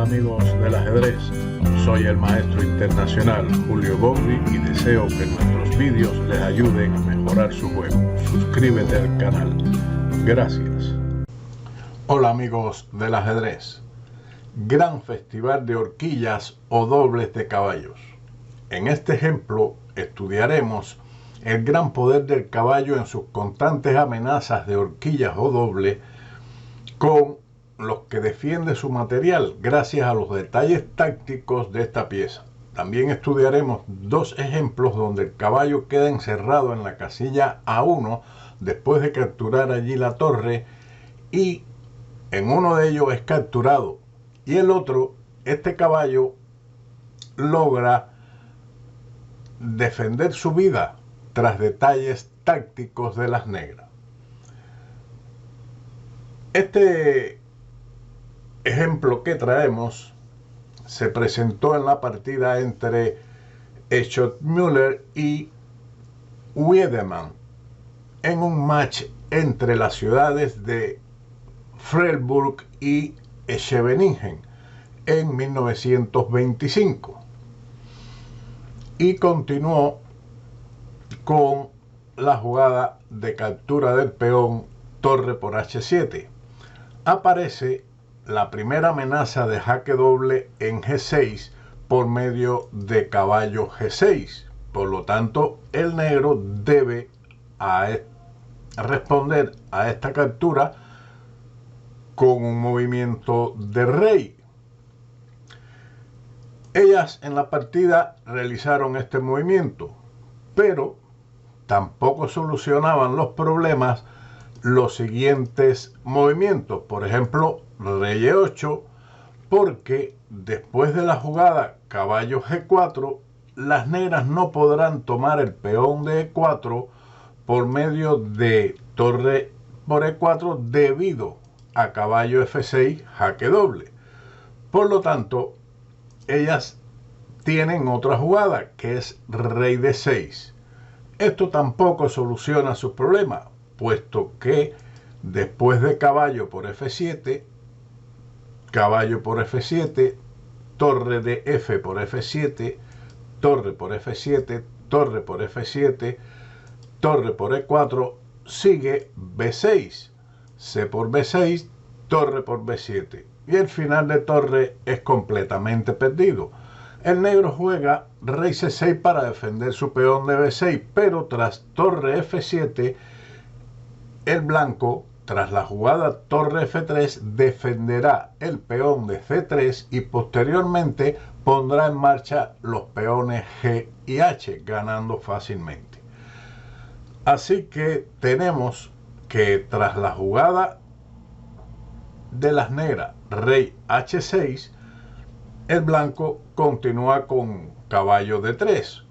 amigos del ajedrez, soy el maestro internacional Julio Bobri y deseo que nuestros vídeos les ayuden a mejorar su juego. Suscríbete al canal. Gracias. Hola amigos del ajedrez. Gran festival de horquillas o dobles de caballos. En este ejemplo estudiaremos el gran poder del caballo en sus constantes amenazas de horquillas o doble con los que defiende su material gracias a los detalles tácticos de esta pieza. También estudiaremos dos ejemplos donde el caballo queda encerrado en la casilla A1 después de capturar allí la torre y en uno de ellos es capturado y el otro, este caballo logra defender su vida tras detalles tácticos de las negras. Este ejemplo que traemos se presentó en la partida entre Schottenmüller y Wiedemann en un match entre las ciudades de Freiburg y Scheveningen en 1925 y continuó con la jugada de captura del peón torre por H7. Aparece la primera amenaza de jaque doble en G6 por medio de caballo G6. Por lo tanto, el negro debe responder a esta captura con un movimiento de rey. Ellas en la partida realizaron este movimiento, pero tampoco solucionaban los problemas los siguientes movimientos. Por ejemplo, rey E8, porque después de la jugada caballo G4, las negras no podrán tomar el peón de E4 por medio de torre por E4 debido a caballo F6 jaque doble. Por lo tanto, ellas tienen otra jugada que es rey D6. Esto tampoco soluciona sus problemas, puesto que después de caballo por F7, caballo por F7, torre de F por F7, torre por F7, torre por F7, torre por E4, sigue B6, C por B6, torre por B7. Y el final de torre es completamente perdido. El negro juega rey C6 para defender su peón de B6, pero tras torre F7, el blanco, tras la jugada torre F3, defenderá el peón de C3 y posteriormente pondrá en marcha los peones G y H, ganando fácilmente. Así que tenemos que tras la jugada de las negras, rey H6, el blanco continúa con caballo D3,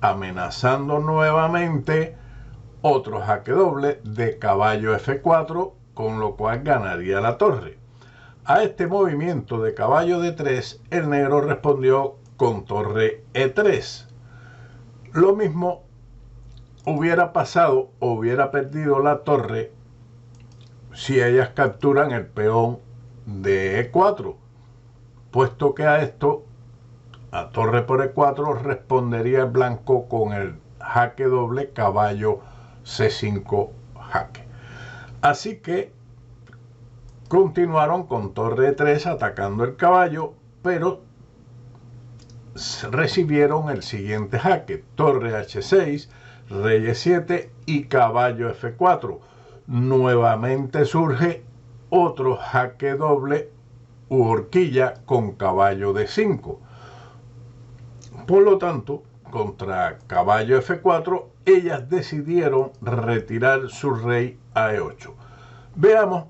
amenazando nuevamente otro jaque doble de caballo F4, con lo cual ganaría la torre. A este movimiento de caballo D3, el negro respondió con torre E3. Lo mismo hubiera pasado o hubiera perdido la torre si ellas capturan el peón de E4, puesto que a esto, a torre por E4, respondería el blanco con el jaque doble caballo C5 jaque. Así que continuaron con torre E3 atacando el caballo, pero recibieron el siguiente jaque, torre H6, rey E7 y caballo F4. Nuevamente surge otro jaque doble u horquilla con caballo D5. Por lo tanto, contra caballo F4, ellas decidieron retirar su rey a E8. Veamos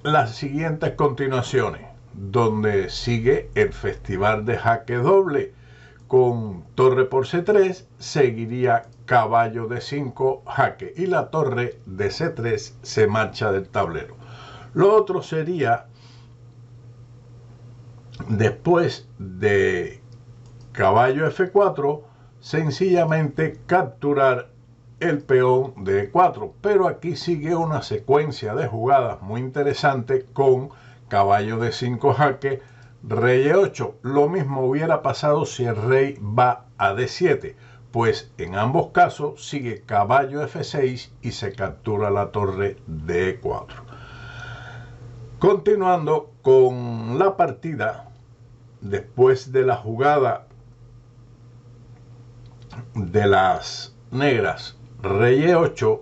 las siguientes continuaciones, donde sigue el festival de jaque doble. Con torre por C3 seguiría caballo D5 jaque y la torre de C3 se marcha del tablero. Lo otro sería, después de caballo F4, sencillamente capturar el peón de E4, pero aquí sigue una secuencia de jugadas muy interesante con caballo D5 jaque, rey E8. Lo mismo hubiera pasado si el rey va a D7, pues en ambos casos sigue caballo F6 y se captura la torre de E4. Continuando con la partida, después de la jugada de las negras rey E8,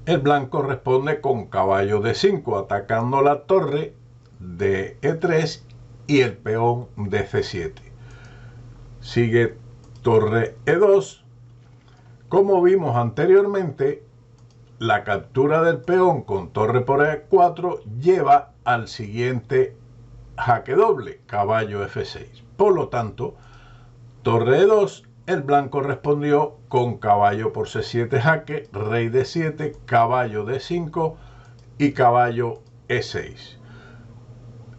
el blanco responde con caballo D5, atacando la torre de E3 y el peón de C7. Sigue torre E2. Como vimos anteriormente, la captura del peón con torre por E4 lleva al siguiente jaque doble, caballo F6. Por lo tanto, torre E2, el blanco respondió con caballo por C7 jaque, rey D7, caballo D5 y caballo E6.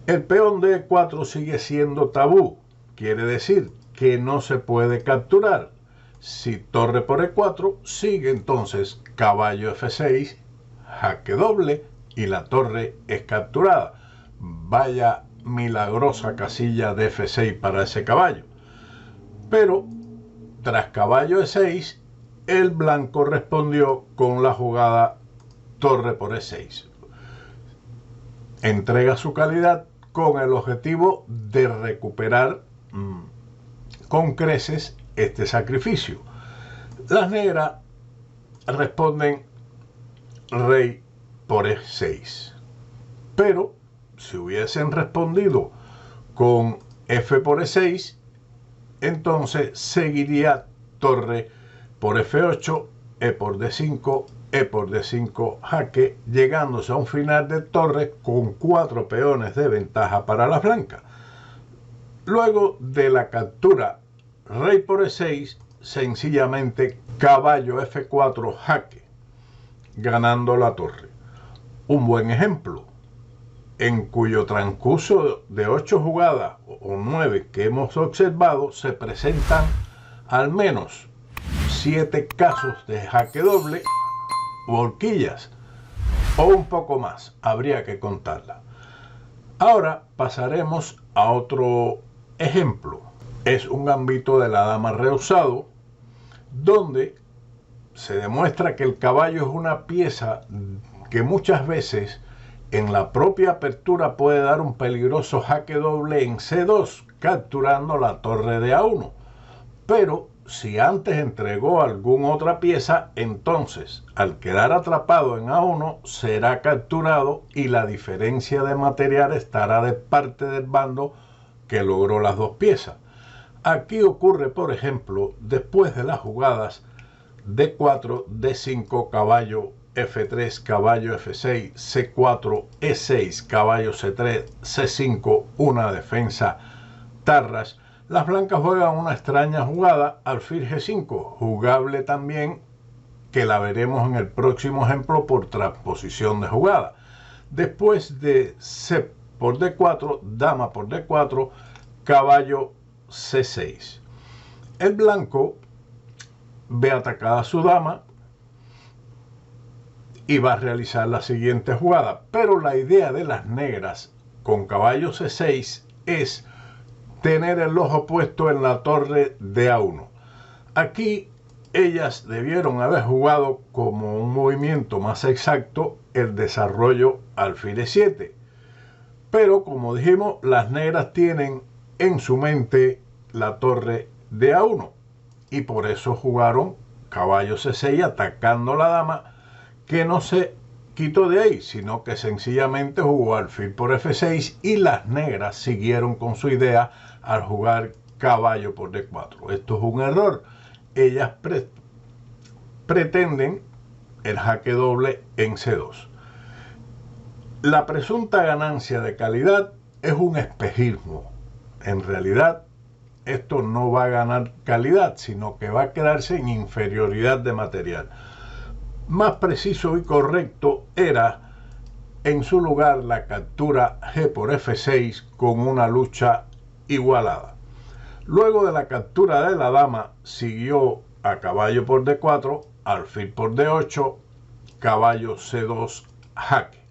El peón de E4 sigue siendo tabú, quiere decir que no se puede capturar. Si torre por E4, sigue entonces caballo F6, jaque doble y la torre es capturada. Vaya milagrosa casilla de F6 para ese caballo. Pero tras caballo E6, el blanco respondió con la jugada torre por E6. Entrega su calidad con el objetivo de recuperar con creces este sacrificio. Las negras responden rey por E6. Pero si hubiesen respondido con F por E6, entonces seguiría torre por F8, E por D5, E por D5 jaque, llegándose a un final de torre con 4 peones de ventaja para las blancas. Luego de la captura rey por E6, sencillamente caballo F4 jaque, ganando la torre. Un buen ejemplo, en cuyo transcurso de 8 jugadas o 9 que hemos observado, se presentan al menos 7 casos de jaque doble o horquillas, o un poco más, habría que contarla. Ahora pasaremos a otro ejemplo. Es un gambito de la dama rehusado, donde se demuestra que el caballo es una pieza que muchas veces en la propia apertura puede dar un peligroso jaque doble en C2, capturando la torre de A1. Pero si antes entregó alguna otra pieza, entonces al quedar atrapado en A1 será capturado y la diferencia de material estará de parte del bando que logró las dos piezas. Aquí ocurre, por ejemplo, después de las jugadas D4, D5, caballo F3, caballo F6, C4, E6, caballo C3, C5, una defensa Tarrasch. Las blancas juegan una extraña jugada, alfil G5, jugable también, que la veremos en el próximo ejemplo por transposición de jugada. Después de C por D4, dama por D4, caballo C6. El blanco ve atacada a su dama y va a realizar la siguiente jugada. Pero la idea de las negras con caballo C6 es tener el ojo puesto en la torre de A1. Aquí ellas debieron haber jugado como un movimiento más exacto el desarrollo alfil E7. Pero como dijimos, las negras tienen en su mente la torre de A1 y por eso jugaron caballo C6 atacando la dama, que no se quitó de ahí, sino que sencillamente jugó alfil por F6 y las negras siguieron con su idea al jugar caballo por D4. Esto es un error. Ellas pretenden el jaque doble en C2. La presunta ganancia de calidad es un espejismo. En realidad, esto no va a ganar calidad, sino que va a quedarse en inferioridad de material. Más preciso y correcto era, en su lugar, la captura G por F6 con una lucha igualada. Luego de la captura de la dama, siguió a caballo por D4, alfil por D8, caballo C2 jaque.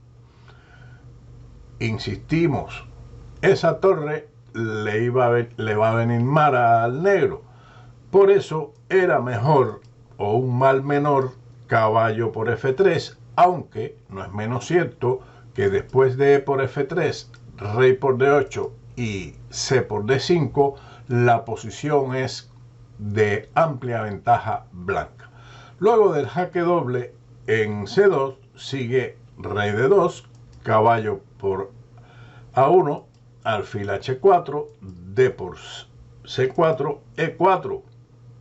insistimos, esa torre le va a venir mal al negro. Por eso era mejor o un mal menor caballo por F3, aunque no es menos cierto que después de E por F3, rey por D8 y C por D5, la posición es de amplia ventaja blanca. Luego del jaque doble en C2 sigue rey D2, caballo por A1, alfil H4, D por C4, E4,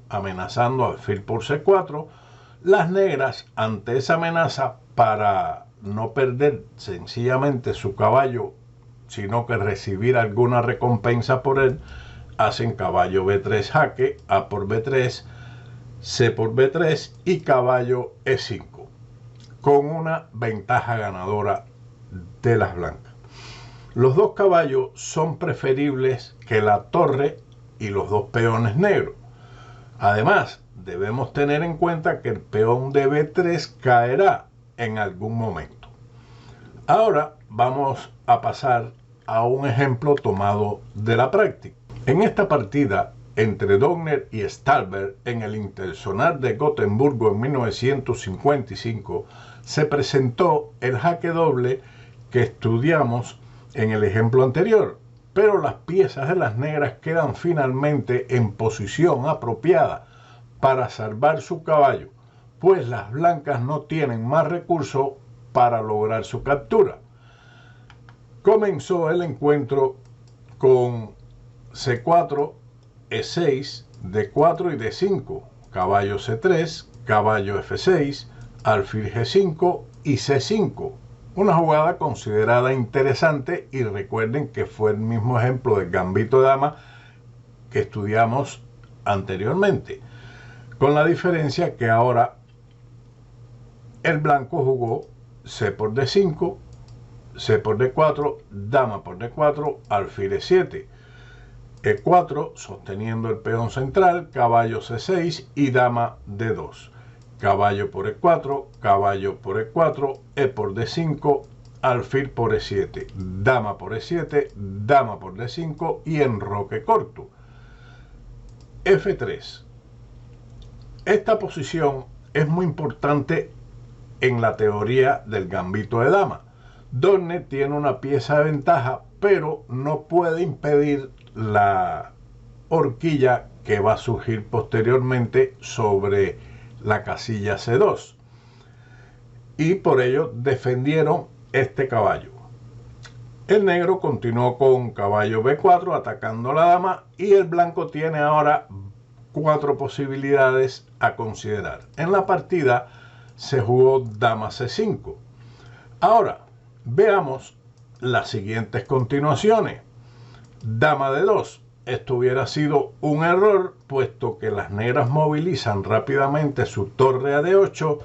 amenazando alfil por C4. Las negras, ante esa amenaza, para no perder sencillamente su caballo, sino que recibir alguna recompensa por él, hacen caballo B3 jaque, A por B3, C por B3 y caballo E5, con una ventaja ganadora de las blancas. Los dos caballos son preferibles que la torre y los dos peones negros. Además, debemos tener en cuenta que el peón de B3 caerá en algún momento. Ahora vamos a pasar a un ejemplo tomado de la práctica. En esta partida entre Dogner y Stallberg en el Internacional de Gotemburgo en 1955 se presentó el jaque doble que estudiamos en el ejemplo anterior, pero las piezas de las negras quedan finalmente en posición apropiada para salvar su caballo, pues las blancas no tienen más recursos para lograr su captura. Comenzó el encuentro con C4, E6, D4 y D5, caballo C3, caballo F6, alfil G5 y C5. Una jugada considerada interesante, y recuerden que fue el mismo ejemplo del gambito de dama que estudiamos anteriormente, con la diferencia que ahora el blanco jugó C por D5, C por D4, dama por D4, alfil E7, E4 sosteniendo el peón central, caballo C6 y dama D2, caballo por E4, caballo por E4, E por D5, alfil por E7, dama por E7, dama por D5 y enroque corto. F3. Esta posición es muy importante en la teoría del gambito de dama. Dogner tiene una pieza de ventaja, pero no puede impedir la horquilla que va a surgir posteriormente sobre la casilla C2, y por ello defendieron este caballo. El negro continuó con caballo B4 atacando a la dama, y el blanco tiene ahora 4 posibilidades a considerar. En la partida se jugó dama C5. Ahora veamos las siguientes continuaciones. Dama D2. Esto hubiera sido un error, puesto que las negras movilizan rápidamente su torre a D8,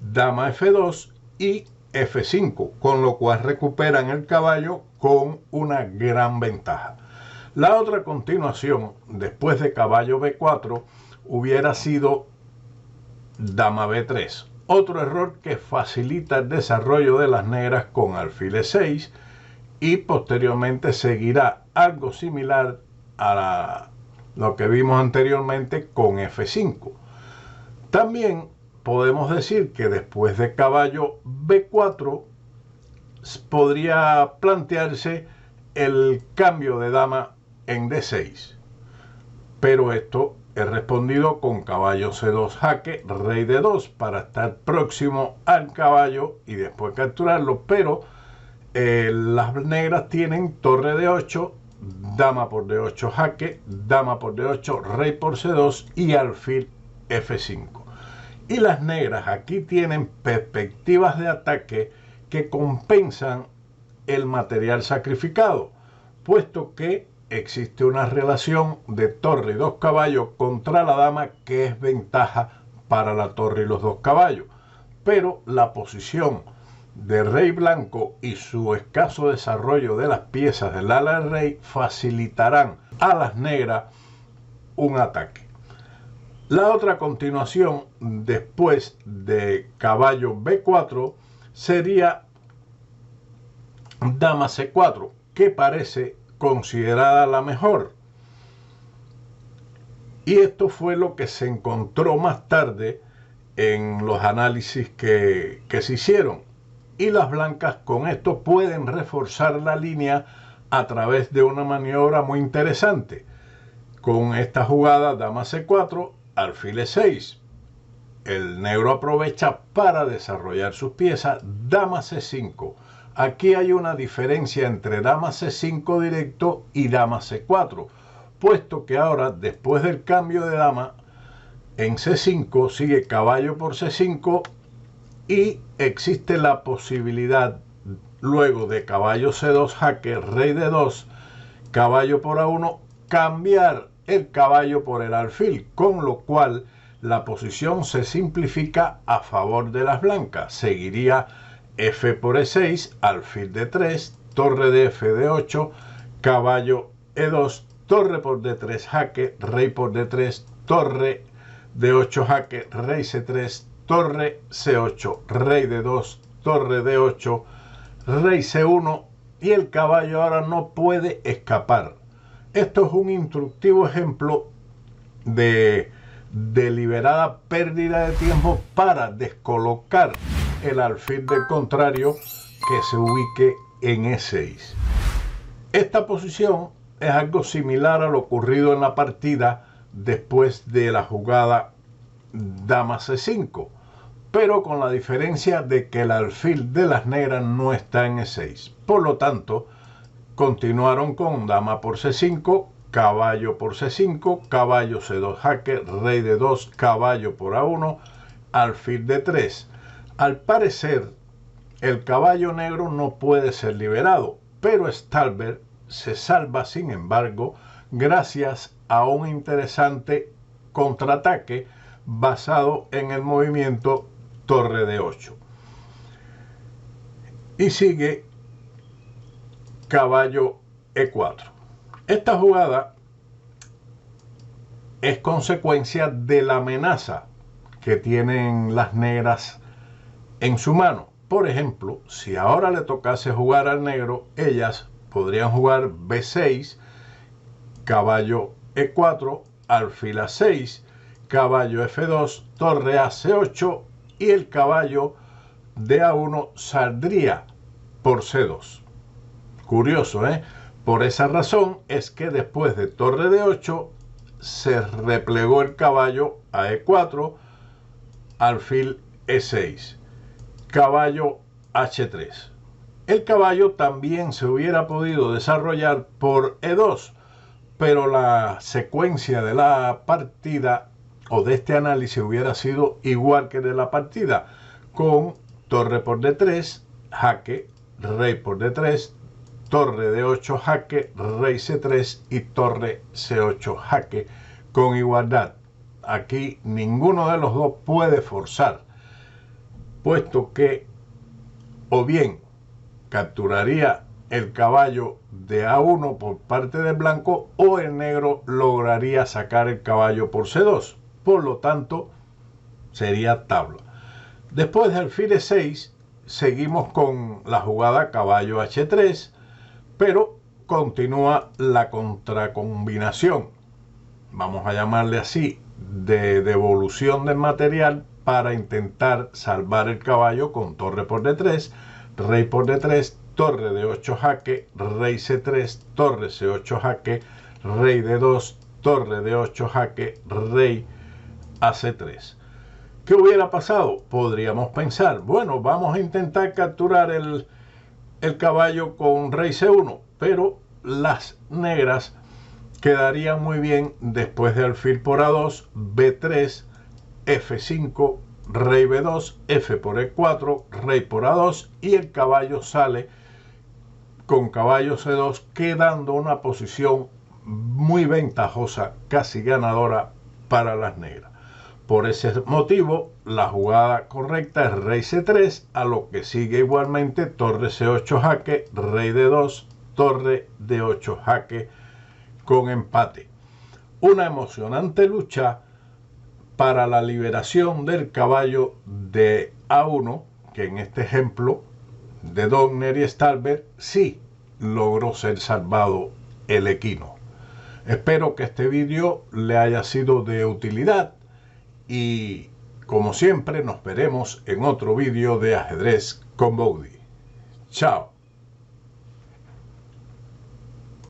dama F2 y F5, con lo cual recuperan el caballo con una gran ventaja. La otra continuación, después de caballo B4, hubiera sido dama B3. Otro error que facilita el desarrollo de las negras con alfil E6, y posteriormente seguirá algo similar a lo que vimos anteriormente con F5. También podemos decir que después de caballo B4 podría plantearse el cambio de dama en D6, pero esto es respondido con caballo C2 jaque, rey D2 para estar próximo al caballo y después capturarlo, pero las negras tienen torre D8, dama por D8 jaque, dama por D8, rey por C2 y alfil F5. Y las negras aquí tienen perspectivas de ataque que compensan el material sacrificado, puesto que existe una relación de torre y 2 caballos contra la dama que es ventaja para la torre y los 2 caballos, pero la posición de rey blanco y su escaso desarrollo de las piezas del ala del rey facilitarán a las negras un ataque. La otra continuación después de caballo B4 sería dama C4, que parece considerada la mejor. Y esto fue lo que se encontró más tarde en los análisis que se hicieron. Y las blancas con esto pueden reforzar la línea a través de una maniobra muy interesante. Con esta jugada dama C4, alfil E6. El negro aprovecha para desarrollar sus piezas dama C5. Aquí hay una diferencia entre dama C5 directo y dama C4, puesto que ahora, después del cambio de dama, en C5 sigue caballo por C5 y existe la posibilidad, luego de caballo C2 jaque, rey D2, caballo por A1, cambiar el caballo por el alfil, con lo cual la posición se simplifica a favor de las blancas. Seguiría F por E6, alfil D3, torre de F D8, caballo E2, torre por D3 jaque, rey por D3, torre D8 jaque, rey C3, torre C8, rey D2, torre D8, rey C1 y el caballo ahora no puede escapar. Esto es un instructivo ejemplo de deliberada pérdida de tiempo para descolocar el alfil del contrario que se ubique en E6. Esta posición es algo similar a lo ocurrido en la partida después de la jugada dama C5, pero con la diferencia de que el alfil de las negras no está en E6. Por lo tanto, continuaron con dama por C5, caballo por C5, caballo C2 jaque, rey D2, caballo por A1, alfil D3. Al parecer, el caballo negro no puede ser liberado, pero Stallber se salva, sin embargo, gracias a un interesante contraataque basado en el movimiento torre D8. Y sigue caballo E4. Esta jugada es consecuencia de la amenaza que tienen las negras en su mano. Por ejemplo, si ahora le tocase jugar al negro, ellas podrían jugar B6, caballo E4, alfil A6, caballo F2, torre a C8 y el caballo de A1 saldría por C2. Curioso, ¿eh? Por esa razón es que después de torre D8 se replegó el caballo a E4, alfil E6, caballo H3. El caballo también se hubiera podido desarrollar por E2, pero la secuencia de la partida o de este análisis hubiera sido igual que de la partida, con torre por D3, jaque, rey por D3, torre D8 jaque, rey C3 y torre C8 jaque, con igualdad. Aquí ninguno de los dos puede forzar, puesto que o bien capturaría el caballo de A1 por parte del blanco o el negro lograría sacar el caballo por C2. Por lo tanto, sería tabla. Después de alfil E6, seguimos con la jugada caballo H3, pero continúa la contracombinación, vamos a llamarle así, de devolución del material para intentar salvar el caballo con torre por D3, rey por D3, torre D8 jaque, rey C3, torre C8 jaque, rey D2, torre D8 jaque, rey a C3. ¿Qué hubiera pasado? Podríamos pensar, bueno, vamos a intentar capturar el caballo con rey C1, pero las negras quedarían muy bien después de alfil por A2, B3, F5, rey B2, F por E4, rey por A2 y el caballo sale con caballo C2, quedando una posición muy ventajosa, casi ganadora para las negras. Por ese motivo, la jugada correcta es rey C3, a lo que sigue igualmente torre C8 jaque, rey D2, torre D8 jaque, con empate. Una emocionante lucha para la liberación del caballo de A1, que en este ejemplo de Dogner y Stallber, sí logró ser salvado el equino. Espero que este vídeo le haya sido de utilidad y, como siempre, nos veremos en otro vídeo de Ajedrez con Boudy. Chao.